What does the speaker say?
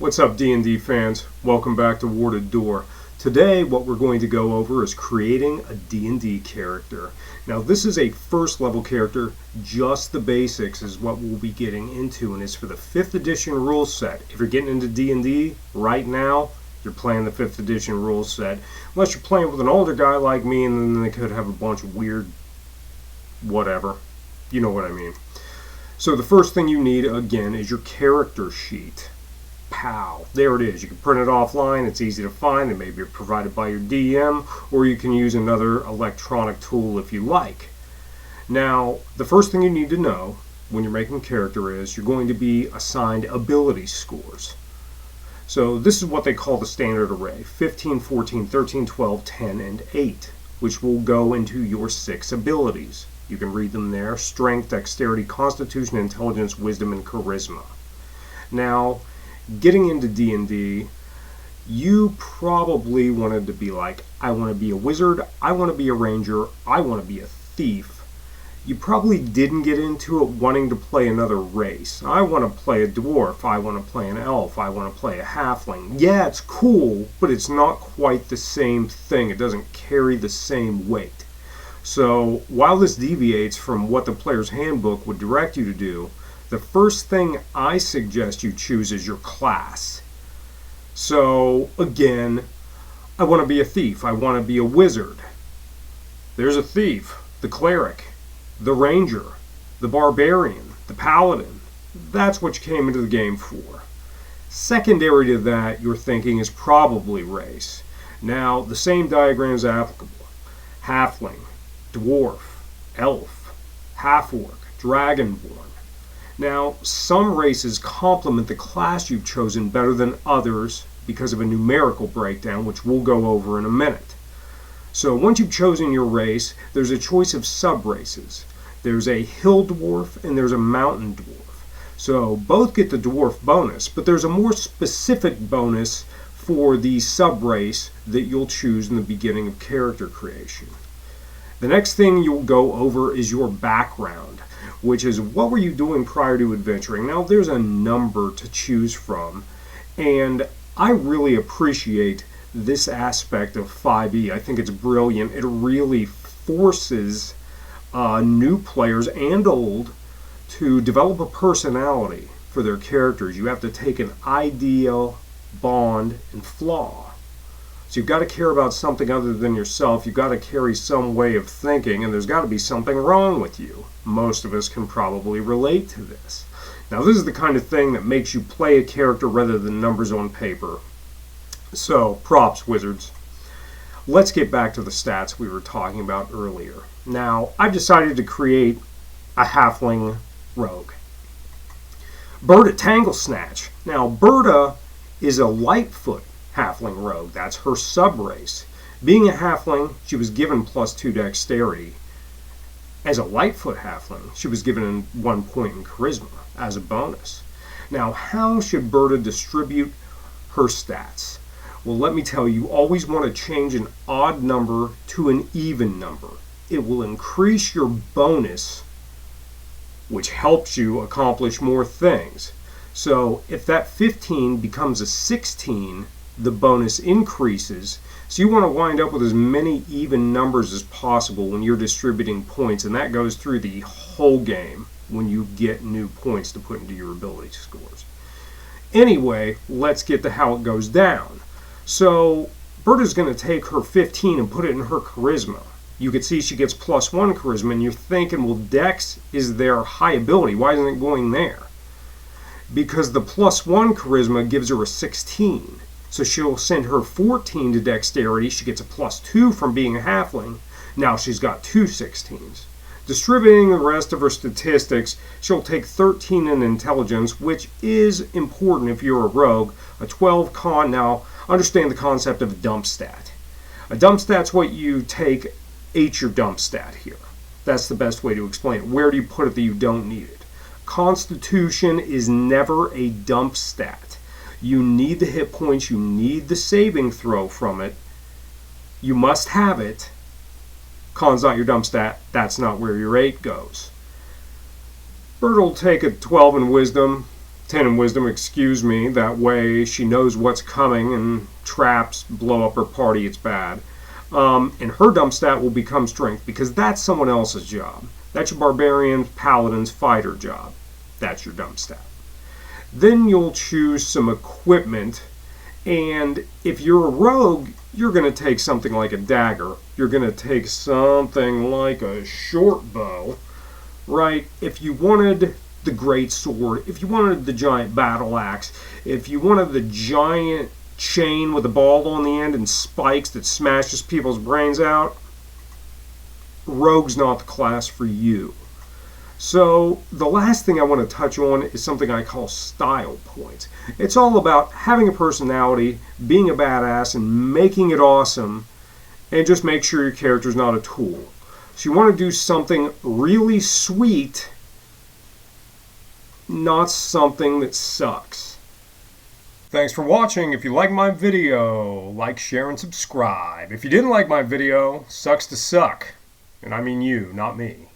What's up, D&D fans? Welcome back to Warded Door. Today what we're going to go over is creating a D&D character. Now this is a first level character, just the basics is what we'll be getting into, and it's for the 5th edition rule set. If you're getting into D&D right now, you're playing the 5th edition rule set. Unless you're playing with an older guy like me, and then they could have a bunch of weird whatever. You know what I mean. So the first thing you need, again, is your character sheet. Pow! There it is. You can print it offline. It's easy to find. It may be provided by your DM, or you can use another electronic tool if you like. Now, the first thing you need to know when you're making a character is you're going to be assigned ability scores. So this is what they call the standard array: 15, 14, 13, 12, 10, and 8, which will go into your 6 abilities. You can read them there: strength, dexterity, constitution, intelligence, wisdom, and charisma. Now, getting into D&D, you probably wanted to be like, I want to be a wizard, I want to be a ranger, I want to be a thief. You probably didn't get into it wanting to play another race. I want to play a dwarf, I want to play an elf, I want to play a halfling. Yeah, it's cool, but it's not quite the same thing. It doesn't carry the same weight. So while this deviates from what the player's handbook would direct you to do, the first thing I suggest you choose is your class. So again, I want to be a thief, I want to be a wizard. There's a thief, the cleric, the ranger, the barbarian, the paladin. That's what you came into the game for. Secondary to that, your thinking is probably race. Now, the same diagram is applicable. Halfling, dwarf, elf, half-orc, dragonborn. Now, some races complement the class you've chosen better than others because of a numerical breakdown, which we'll go over in a minute. So once you've chosen your race, there's a choice of sub-races. There's a hill dwarf and there's a mountain dwarf. So both get the dwarf bonus, but there's a more specific bonus for the sub-race that you'll choose in the beginning of character creation. The next thing you'll go over is your background, which is what were you doing prior to adventuring. Now there's a number to choose from, and I really appreciate this aspect of 5e. I think it's brilliant. It really forces new players and old to develop a personality for their characters. You have to take an ideal, bond, and flaw. So you've got to care about something other than yourself. You've got to carry some way of thinking, and there's got to be something wrong with you. Most of us can probably relate to this. Now, this is the kind of thing that makes you play a character rather than numbers on paper. So, props, wizards. Let's get back to the stats we were talking about earlier. Now, I've decided to create a halfling rogue. Berta Tanglesnatch. Now, Berta is a Lightfoot halfling rogue. That's her sub-race. Being a halfling, she was given +2 dexterity. As a Lightfoot halfling, she was given 1 point in charisma as a bonus. Now, how should Berta distribute her stats? Well, let me tell you, always want to change an odd number to an even number. It will increase your bonus, which helps you accomplish more things. So if that 15 becomes a 16, the bonus increases. So you want to wind up with as many even numbers as possible when you're distributing points, and that goes through the whole game when you get new points to put into your ability scores. Anyway, let's get to how it goes down. So Berta's going to take her 15 and put it in her charisma. You can see she gets +1 charisma, and you're thinking, well, Dex is their high ability. Why isn't it going there? Because the +1 charisma gives her a 16. So she'll send her 14 to dexterity. She gets a +2 from being a halfling. Now she's got 2 16s. Distributing the rest of her statistics, she'll take 13 in intelligence, which is important if you're a rogue. A 12 con. Now, understand the concept of a dump stat. A dump stat's what you take. 8's your dump stat here. That's the best way to explain it. Where do you put it that you don't need it? Constitution is never a dump stat. You need the hit points, you need the saving throw from it. You must have it. Con's not your dump stat, that's not where your 8 goes. Bert will take a 12 in wisdom, 10 in wisdom, excuse me. That way she knows what's coming and traps blow up her party. It's bad. And her dump stat will become strength because that's someone else's job. That's your barbarian, paladin's fighter job. That's your dump stat. Then you'll choose some equipment, and if you're a rogue, you're going to take something like a dagger. You're going to take something like a short bow, right? If you wanted the great sword, if you wanted the giant battle axe, if you wanted the giant chain with a ball on the end and spikes that smashes people's brains out, rogue's not the class for you. So the last thing I want to touch on is something I call style points. It's all about having a personality, being a badass, and making it awesome, and just make sure your character's not a tool. So you want to do something really sweet, not something that sucks. Thanks for watching. If you like my video, like, share, and subscribe. If you didn't like my video, sucks to suck. And I mean you, not me.